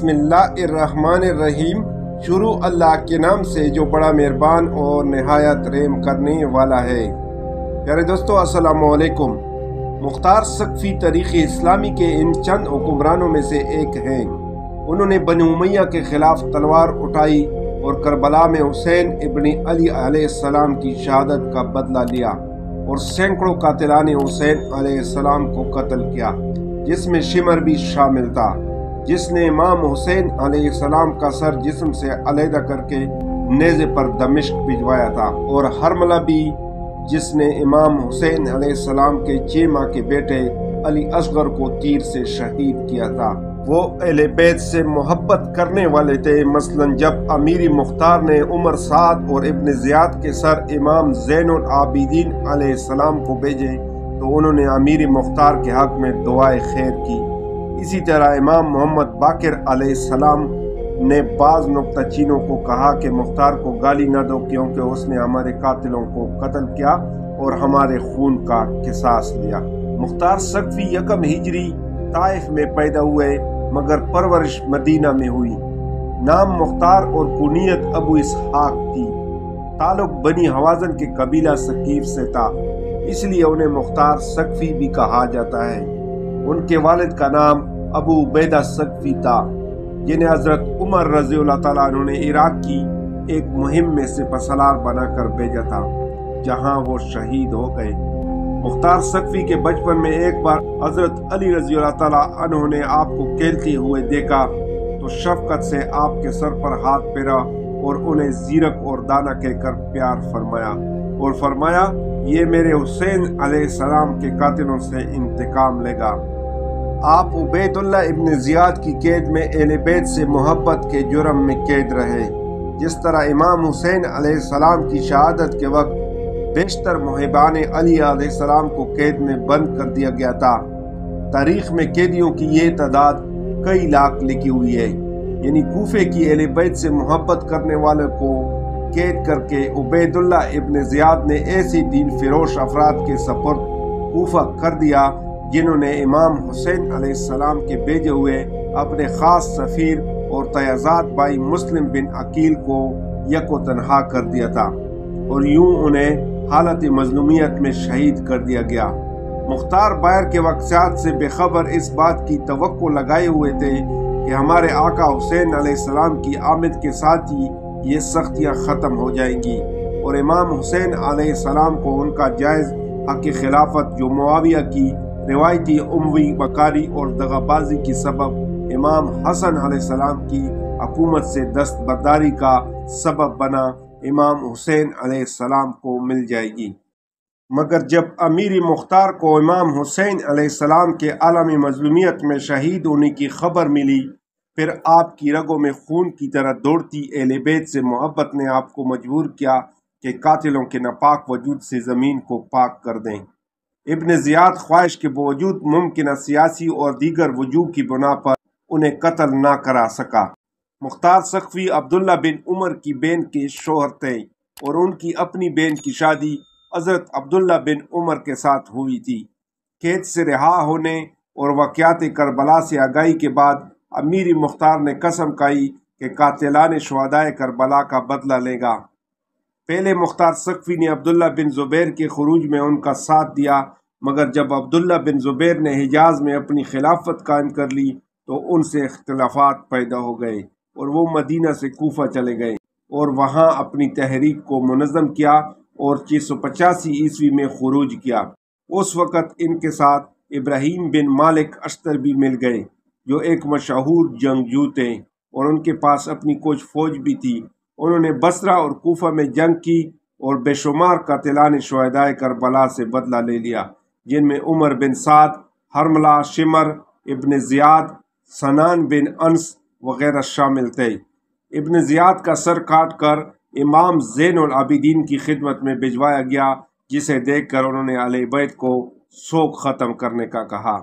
بسم اللہ الرحمن الرحیم۔ شروع اللہ کے نام سے جو بڑا مہربان اور نہایت رحم کرنے والا ہے۔ پیارے دوستو السلام علیکم۔ مختار ثقفی تاریخ اسلامی کے ان چند حکمرانوں میں سے ایک ہیں۔ انہوں نے بنی امیہ کے خلاف تلوار اٹھائی اور کربلا میں حسین ابن علی علیہ السلام کی شہادت کا بدلہ لیا اور سینکڑوں قاتلان حسین علیہ السلام کو قتل کیا، جس میں شمر بھی شامل تھا، جس نے امام حسین علیہ السلام کا سر جسم سے علیحدہ کر کے نیزے پر دمشق بھجوایا تھا، اور حرملہ بھی، جس نے امام حسین علیہ السلام کے 6 ماہ کے بیٹے علی اصغر کو تیر سے شہید کیا تھا۔ وہ اہل بیت سے محبت کرنے والے تھے۔ مثلا جب امیر مختار نے عمر سعد اور ابن زیاد کے سر امام زین العابدین علیہ السلام کو بھیجے تو انہوں نے امیر مختار کے حق میں دعائے خیر کی۔ اسی طرح امام محمد باقر علیہ السلام نے بعض نکتہ چینوں کو کہا کہ مختار کو گالی نہ دو، کیونکہ اس نے ہمارے قاتلوں کو قتل کیا اور ہمارے خون کا قصاص لیا۔ مختار ثقفی 1 ہجری طائف میں پیدا ہوئے مگر پرورش مدینہ میں ہوئی۔ نام مختار اور کنیت ابو اسحاق تھی۔ تعلق بنی حوازن کے قبیلہ ثقیف سے تھا، اس لیے انہیں مختار ثقفی بھی کہا جاتا ہے۔ ان کے والد کا نام ابو عبیدہ ثقفی تھا، جنہیں حضرت عمر رضی اللہ تعالیٰ عنہ نے عراق کی ایک مہم میں سپہ سالار بنا کر بھیجا تھا، جہاں وہ شہید ہو گئے۔ مختار ثقفی کے بچپن میں ایک بار حضرت علی رضی اللہ تعالیٰ عنہ نے آپ کو کھیلتے ہوئے دیکھا تو شفقت سے آپ کے سر پر ہاتھ پھیرا اور انہیں زیرک اور دانا کہہ کر پیار فرمایا، اور فرمایا یہ میرے حسین علیہ السلام کے قاتلوں سے انتقام لے گا۔ آپ عبید اللہ ابن زیاد کی قید میں اہل بیت سے محبت کے جرم میں قید رہے، جس طرح امام حسین علیہ السلام کی شہادت کے وقت بیشتر محبان علی علیہ السلام کو قید میں بند کر دیا گیا تھا۔ تاریخ میں قیدیوں کی یہ تعداد کئی لاکھ لکھی ہوئی ہے، یعنی کوفے کی اہل بیت سے محبت کرنے والوں کو قید کر کے عبید اللہ ابن زیاد نے ایسی دین فروش افراد کے سپرد کوفہ کر دیا جنہوں نے امام حسین علیہ السلام کے بھیجے ہوئے اپنے خاص سفیر اور تیزاد بھائی مسلم بن عقیل کو یک و تنہا کر دیا تھا، اور یوں انہیں حالت مظلومیت میں شہید کر دیا گیا۔ مختار باہر کے واقعات سے بے خبر اس بات کی توقع لگائے ہوئے تھے کہ ہمارے آقا حسین علیہ السلام کی آمد کے ساتھ ہی یہ سختیاں ختم ہو جائیں گی، اور امام حسین علیہ السلام کو ان کا جائز حق خلافت جو معاویہ کی روایتی اموی بکاری اور دغابازی کی سبب امام حسن علیہ السلام کی حکومت سے دستبرداری کا سبب بنا، امام حسین علیہ السلام کو مل جائے گی۔ مگر جب امیر مختار کو امام حسین علیہ السلام کے عالمی مظلومیت میں شہید ہونے کی خبر ملی، پھر آپ کی رگوں میں خون کی طرح دوڑتی اہل بیت سے محبت نے آپ کو مجبور کیا کہ قاتلوں کے ناپاک وجود سے زمین کو پاک کر دیں۔ ابن زیاد خواہش کے باوجود ممکنہ سیاسی اور دیگر وجوہ کی بنا پر انہیں قتل نہ کرا سکا۔ مختار ثقفی عبداللہ بن عمر کی بہن کے شوہر تھے، اور ان کی اپنی بہن کی شادی حضرت عبداللہ بن عمر کے ساتھ ہوئی تھی۔ قید سے رہا ہونے اور واقعات کربلا سے آگاہی کے بعد امیر مختار نے قسم کھائی کہ قاتلان شہدائے کربلا کا بدلہ لے گا۔ پہلے مختار ثقفی نے عبداللہ بن زبیر کے خروج میں ان کا ساتھ دیا، مگر جب عبداللہ بن زبیر نے حجاز میں اپنی خلافت قائم کر لی تو ان سے اختلافات پیدا ہو گئے، اور وہ مدینہ سے کوفہ چلے گئے اور وہاں اپنی تحریک کو منظم کیا اور 685 عیسوی میں خروج کیا۔ اس وقت ان کے ساتھ ابراہیم بن مالک اشتر بھی مل گئے، جو ایک مشہور جنگجو تھے، اور ان کے پاس اپنی کچھ فوج بھی تھی۔ انہوں نے بصرہ اور کوفہ میں جنگ کی اور بے شمار قاتلان شہدائے کربلا سے بدلہ لے لیا، جن میں عمر بن سعد، حرملہ، شمر، ابن زیاد، سنان بن انس وغیرہ شامل تھے۔ ابن زیاد کا سر کاٹ کر امام زین العابدین کی خدمت میں بھجوایا گیا، جسے دیکھ کر انہوں نے اہل بیت کو سوگ ختم کرنے کا کہا۔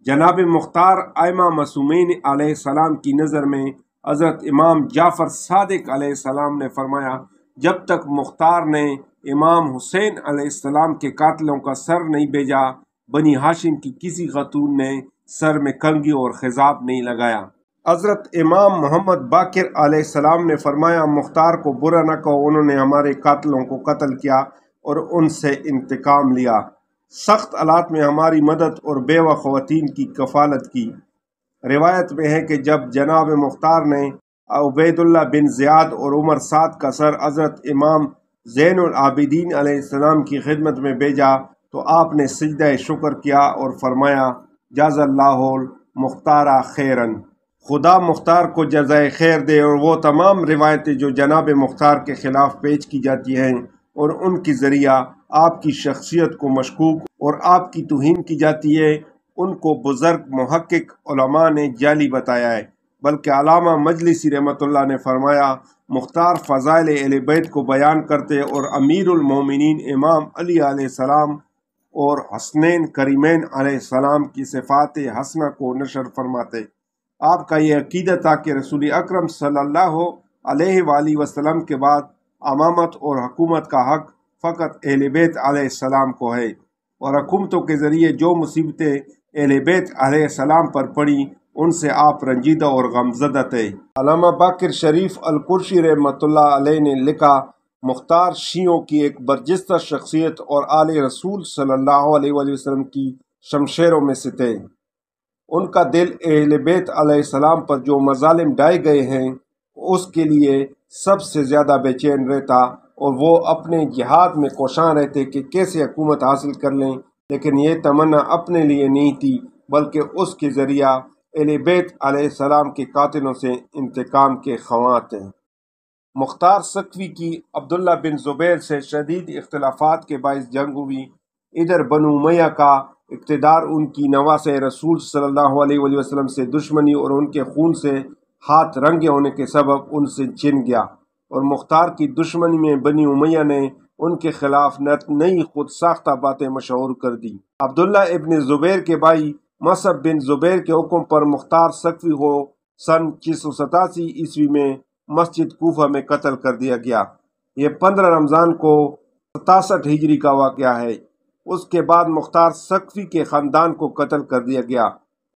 جناب مختار ائمہ معصومین علیہ السلام کی نظر میں حضرت امام جعفر صادق علیہ السلام نے فرمایا، جب تک مختار نے امام حسین علیہ السلام کے قاتلوں کا سر نہیں بھیجا، بنی ہاشم کی کسی خاتون نے سر میں کنگھی اور خضاب نہیں لگایا۔ حضرت امام محمد باقر علیہ السلام نے فرمایا مختار کو برا نہ کہو، انہوں نے ہمارے قاتلوں کو قتل کیا اور ان سے انتقام لیا، سخت حالات میں ہماری مدد اور بیوہ خواتین کی کفالت کی۔ روایت میں ہے کہ جب جناب مختار نے عبید اللہ بن زیاد اور عمر سعد کا سر حضرت امام زین العابدین علیہ السلام کی خدمت میں بھیجا تو آپ نے سجدہ شکر کیا اور فرمایا جزا اللہ المختار خیرن، خدا مختار کو جزائے خیر دے۔ اور وہ تمام روایتیں جو جناب مختار کے خلاف پیش کی جاتی ہیں اور ان کے ذریعہ آپ کی شخصیت کو مشکوک اور آپ کی توہین کی جاتی ہے، ان کو بزرگ محقق علماء نے جعلی بتایا ہے، بلکہ علامہ مجلسی رحمۃ اللہ نے فرمایا مختار فضائل اہل بیت کو بیان کرتے اور امیر المومنین امام علی علیہ السلام اور حسنین کریمین علیہ السلام کی صفات حسنہ کو نشر فرماتے۔ آپ کا یہ عقیدہ تھا کہ رسول اکرم صلی اللہ علیہ وآلہ وسلم کے بعد امامت اور حکومت کا حق فقط اہل بیت علیہ السلام کو ہے، اور حکومتوں کے ذریعے جو مصیبتیں اہل بیت علیہ السلام پر پڑی ان سے آپ رنجیدہ اور غمزدہ تھے۔ علامہ باقر شریف القرشی رحمۃ اللہ علیہ نے لکھا مختار شیعوں کی ایک برجستہ شخصیت اور آل رسول صلی اللہ علیہ وآلہ وسلم کی شمشیروں میں سے تھے۔ ان کا دل اہل بیت علیہ السلام پر جو مظالم ڈھائے گئے ہیں اس کے لیے سب سے زیادہ بے چین رہتا، اور وہ اپنے جہاد میں کوشاں رہتے کہ کیسے حکومت حاصل کر لیں، لیکن یہ تمنا اپنے لیے نہیں تھی بلکہ اس کے ذریعہ اہل بیت علیہ السلام کے قاتلوں سے انتقام کے خواہاں تھے۔ مختار ثقفی کی عبداللہ بن زبیر سے شدید اختلافات کے باعث جنگ ہوئی۔ ادھر بنو امیہ کا اقتدار ان کی نواس رسول صلی اللہ علیہ وآلہ وسلم سے دشمنی اور ان کے خون سے ہاتھ رنگے ہونے کے سبب ان سے چھن گیا، اور مختار کی دشمنی میں بنی امیہ نے ان کے خلاف نئی خود ساختہ باتیں مشہور کر دی۔ عبداللہ ابن زبیر کے بھائی مصعب بن زبیر کے حکم پر مختار ثقفی کو سن 687 عیسوی میں مسجد کوفہ میں قتل کر دیا گیا۔ یہ 15 رمضان کو 67 ہجری کا واقعہ ہے۔ اس کے بعد مختار ثقفی کے خاندان کو قتل کر دیا گیا،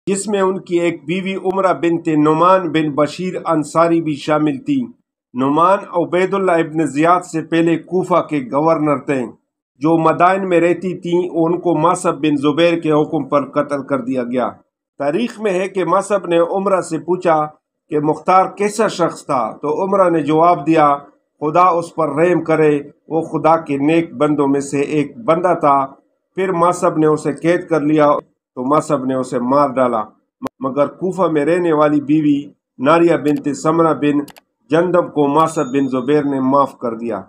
جس میں ان کی ایک بیوی عمرہ بنت نعمان بن بشیر انصاری بھی شامل تھی۔ نعمان عبید اللہ ابن زیاد سے پہلے کوفہ کے گورنر تھے، جو مدائن میں رہتی تھیں، ان کو مصعب بن زبیر کے حکم پر قتل کر دیا گیا۔ تاریخ میں ہے کہ مصعب نے عمرہ سے پوچھا کہ مختار کیسا شخص تھا، تو عمرہ نے جواب دیا خدا اس پر رحم کرے، وہ خدا کے نیک بندوں میں سے ایک بندہ تھا۔ پھر مصعب نے اسے قید کر لیا تو مصعب نے اسے مار ڈالا، مگر کوفہ میں رہنے والی بیوی ناریہ بنت سمرہ بن جندب کو مصعب بن زبیر نے معاف کر دیا۔